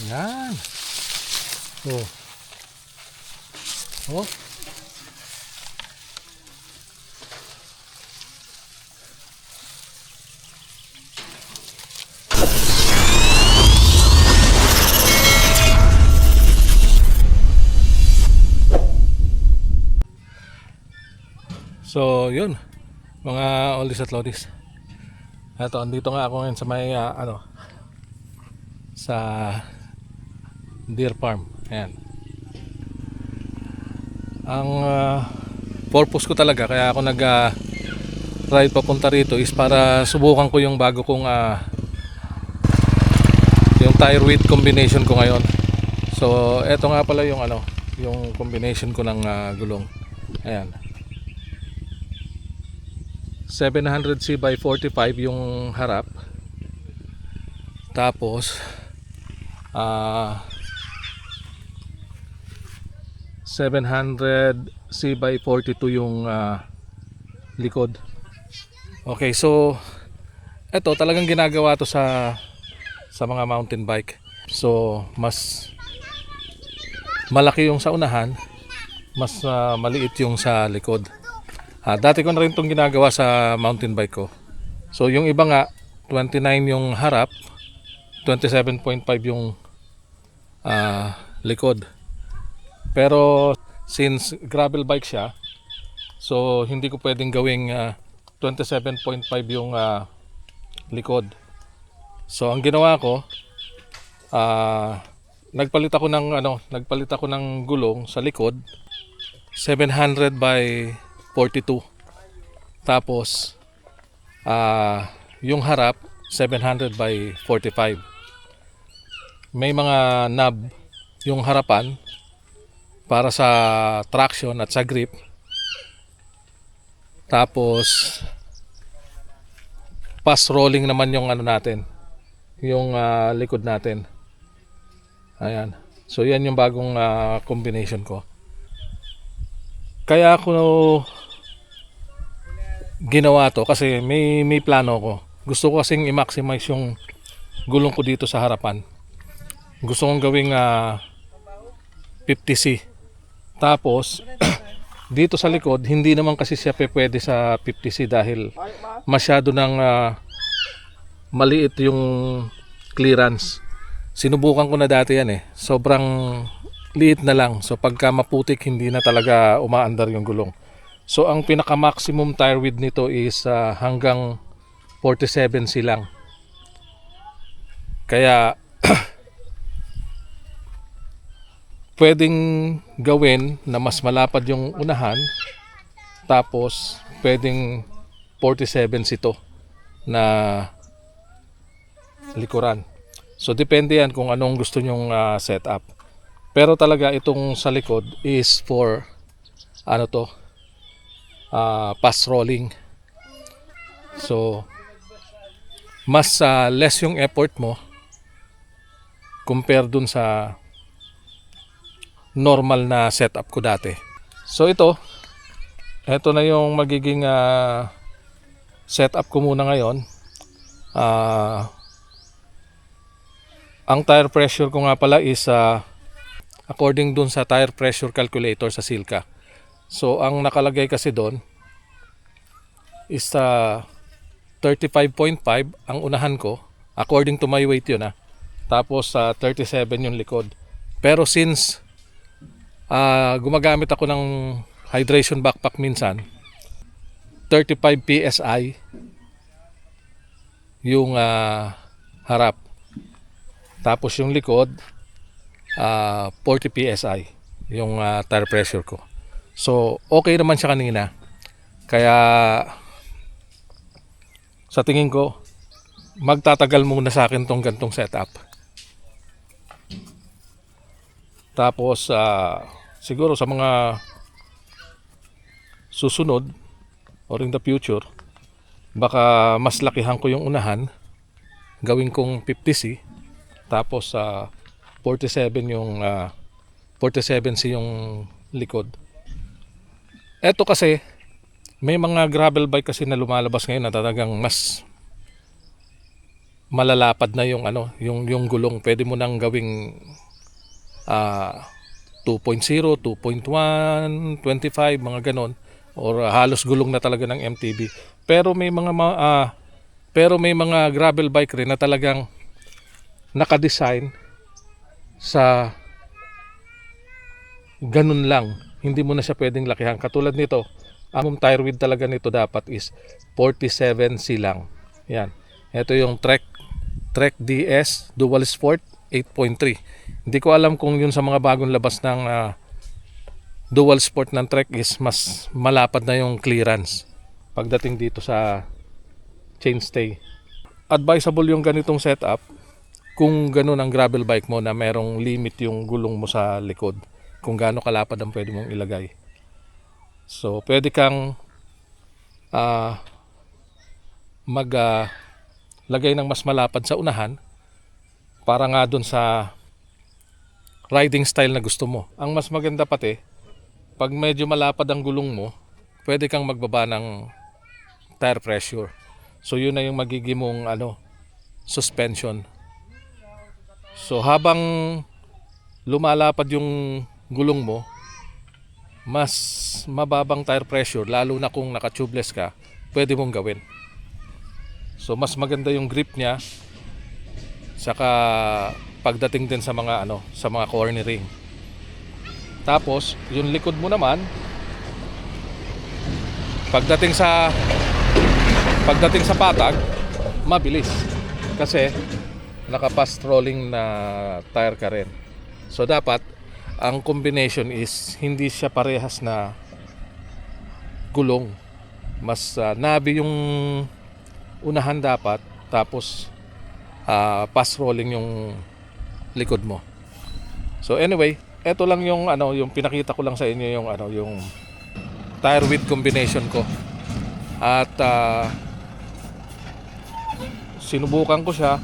Yan. Oh. Oh. So, yun. Mga oldies at lodies. Ito, andito nga ako ngayon sa may sa deer farm. Ayan. Ang purpose ko talaga kaya ako ride papunta rito is para subukan ko yung bago kong yung tire width combination ko ngayon. So, eto nga pala yung yung combination ko ng gulong. Ayan. 700C by 45 yung harap. Tapos 700C by 42 yung likod. Okay, so eto talagang ginagawa to sa mga mountain bike. So mas malaki yung sa unahan, mas maliit yung sa likod. Dati ko na rin itong ginagawa sa mountain bike ko. So yung iba nga 29 yung harap, 27.5 yung likod. Pero since gravel bike siya, so hindi ko pwedeng gawing 27.5 yung likod. So ang ginawa ko, nagpalit ako ng gulong sa likod, 700 by 42. Tapos yung harap 700 by 45. May mga knob yung harapan para sa traction at sa grip. Tapos pass rolling naman yung natin, yung likod natin. Ayan. So yan yung bagong combination ko. Kaya ako ginawa to kasi may plano ko. Gusto ko kasing i-maximize yung gulong ko dito sa harapan. Gusto kong gawing 50C. Tapos dito sa likod hindi naman kasi siya pwede sa 50C dahil masyado ng maliit yung clearance. Sinubukan ko na dati yan sobrang liit na lang. So pagka maputik hindi na talaga umaandar yung gulong. So ang pinaka maximum tire width nito is hanggang 47C lang. Kaya pwedeng gawin na mas malapad yung unahan, tapos pwedeng 47C to na likuran. So depende yan kung anong gusto nyong setup. Pero talaga itong sa likod is for pass rolling. So mas less yung effort mo compare dun sa normal na setup ko dati. So ito na yung magiging setup ko muna ngayon. Ang tire pressure ko nga pala is according dun sa tire pressure calculator sa Silca. So ang nakalagay kasi doon is 35.5 ang unahan ko according to my weight yun Tapos 37 yung likod. Pero since gumagamit ako ng hydration backpack minsan, 35 PSI yung harap. Tapos yung likod 40 PSI yung tire pressure ko. So okay naman siya kanina. Kaya sa tingin ko magtatagal muna sa akin tong gantong setup. Tapos siguro sa mga susunod or in the future, baka mas lakihan ko yung unahan, gawin kong 50C, tapos 47 yung 47C yung likod. Eto kasi may mga gravel bike kasi na lumalabas ngayon na talagang mas malalapad na yung ano, yung gulong. Pwede mo nang gawing 2.0, 2.1, 25, mga ganon, or halos gulong na talaga ng MTB. Pero may mga gravel bike rin na talagang nakadesign sa ganun lang. Hindi mo na siya pwedeng lakihan. Katulad nito, ang tire width talaga nito dapat is 47C lang. Yan. Ito yung Trek DS Dual Sport 8.3. Hindi ko alam kung yun sa mga bagong labas ng Dual Sport ng Trek is mas malapad na yung clearance pagdating dito sa chainstay. Advisable yung ganitong setup kung ganun ang gravel bike mo na merong limit yung gulong mo sa likod, kung gaano kalapad ang pwede mong ilagay. So pwede kang lagay ng mas malapad sa unahan para nga dun sa riding style na gusto mo. Ang mas maganda pati, pag medyo malapad ang gulong mo, pwede kang magbaba ng tire pressure. So yun na yung magiging mong suspension. So habang lumalapad yung gulong mo, mas mababang tire pressure, lalo na kung naka-tubeless ka, pwede mong gawin. So mas maganda yung grip niya, saka pagdating din sa mga sa mga cornering. Tapos yung likod mo naman, pagdating sa patag, mabilis kasi naka-fast rolling na tire ka rin. So dapat ang combination is hindi siya parehas na gulong. Mas nabi yung unahan dapat, tapos fast rolling yung likod mo. So anyway, eto lang yung yung pinakita ko lang sa inyo yung yung tire width combination ko. At sinubukan ko siya.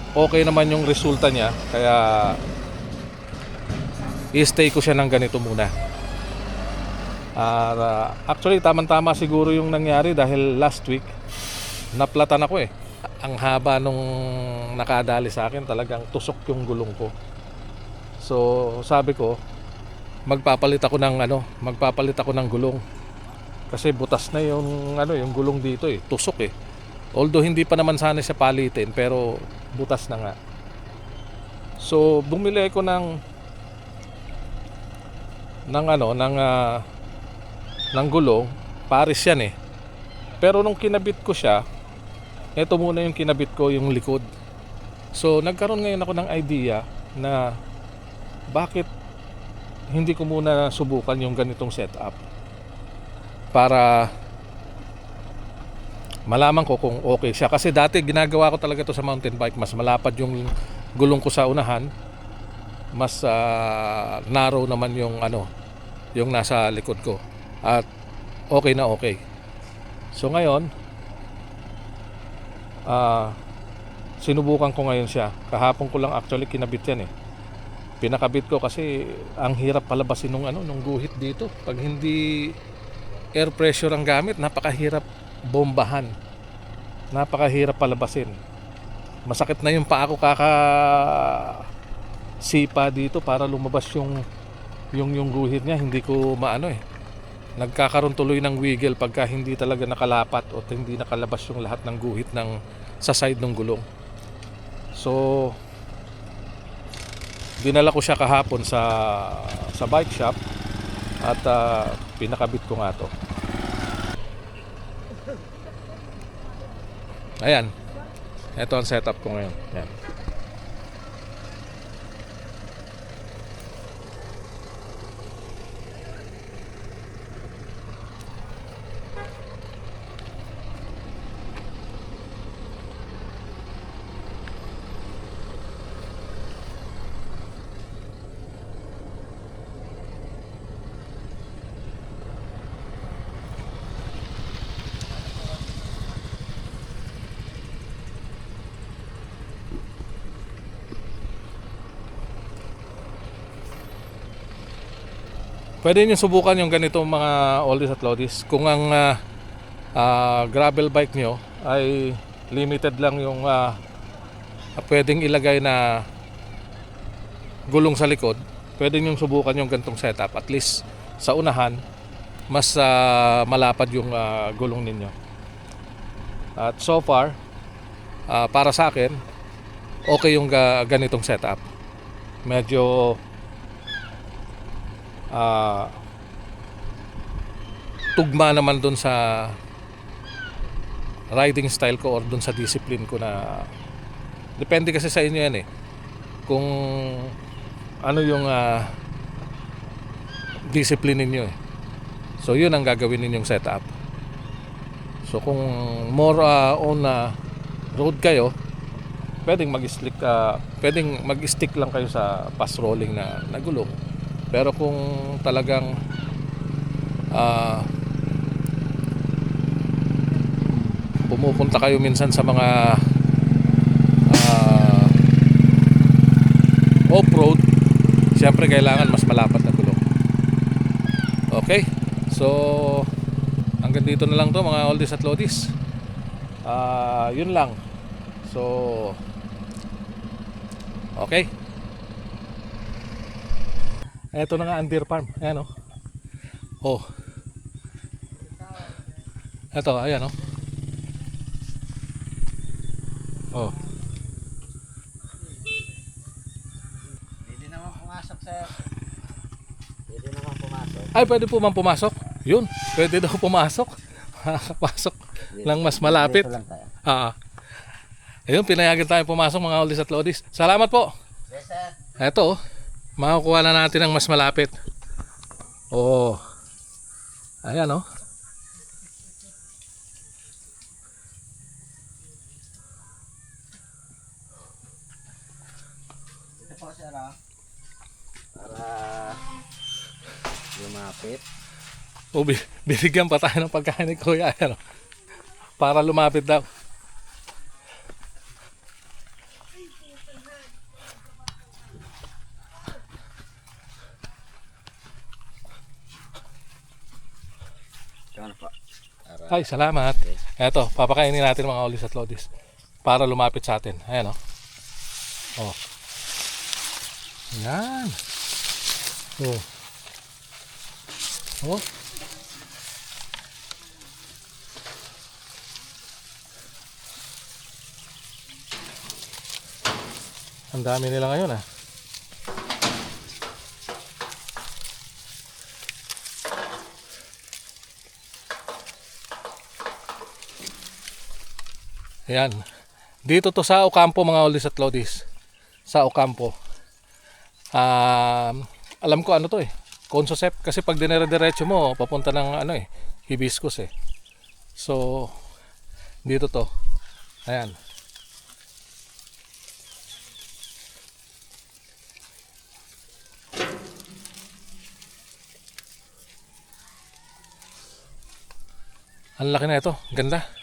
Okay naman yung resulta niya, kaya i-stay ko siya ng ganito muna. Actually tamang-tama siguro yung nangyari dahil last week naplatan ako eh. Ang haba nung nakadali sa akin, talagang tusok yung gulong ko. So sabi ko, magpapalit ako ng gulong. Kasi butas na yung yung gulong dito eh, tusok eh. Although hindi pa naman sana siya palitin, pero butas na nga. So bumili ako ng gulong. Paris yan eh. Pero nung kinabit ko siya, ito muna yung kinabit ko, yung likod. So nagkaroon ngayon ako ng idea na bakit hindi ko muna subukan yung ganitong setup para malaman ko kung okay siya. Kasi dati ginagawa ko talaga to sa mountain bike, mas malapad yung gulong ko sa unahan, mas narrow naman yung yung nasa likod ko, at okay na okay. So ngayon sinubukan ko ngayon siya. Kahapon ko lang actually kinabit yan eh. Pinakabit ko kasi ang hirap palabasin nung guhit dito. Pag hindi air pressure ang gamit, napakahirap bombahan, napakahirap palabasin. Masakit na yung paa ko sipa dito para lumabas yung guhit niya. Hindi ko nagkakaroon tuloy ng wiggle pagka hindi talaga nakalapat o hindi nakalabas yung lahat ng guhit sa side ng gulong. So dinala ko siya kahapon sa bike shop at pinakabit ko nga to. Ayan, ito ang setup ko ngayon. Ayan. Pwede nyo subukan yung ganito mga oldies at lodies kung ang gravel bike nyo ay limited lang yung pwedeng ilagay na gulong sa likod. Pwede nyo subukan yung gantong setup. At least sa unahan, mas malapad yung gulong ninyo. At so far, para sa akin, okay yung ganitong setup. Medyo tugma naman dun sa riding style ko or dun sa discipline ko na depende kasi sa inyo yan eh. Kung ano yung discipline ninyo eh. So yun ang gagawin ninyong setup. So kung more on road kayo, pwedeng mag-stick lang kayo sa fast rolling na gulong. Pero kung talagang pumupunta kayo minsan sa mga off-road, siyempre kailangan mas malapad na gulong. Okay, so hanggang dito na lang to mga oldies at lodies. Yun lang. So okay, eto na nga ang deer farm. Ayan oh. Eto, ayan oh. Pwede naman pumasok, sir. Pwede naman pumasok. Ay, pwede po man pumasok. Yun, pwede daw pumasok. Makakapasok lang mas malapit. Dito lang tayo. Ayun, pinayagan tayo pumasok mga oldies at lodies. Salamat po. Yes, sir. Eto, makakuha na natin ang mas malapit. Oh. Ayan oh. Ito po, sir, para lumapit. Oh, binigyan pa tayo ng pagkain ni Kuya. Ayan oh. Para lumapit daw. Ito po. Ay, salamat. Eto, papakainin natin mga oldies at lodies para lumapit sa atin. Ayan oh. Yan. Oh. Oh. Ang dami nila ngayon ah. Ayan. Dito to sa Ocampo mga oldies at lodies. Sa Ocampo. Alam ko ano to eh. Consosep kasi pag dinere-diretso mo papunta ng Hibiscus eh. So dito to. Ayan. Ang laki na ito. Ganda.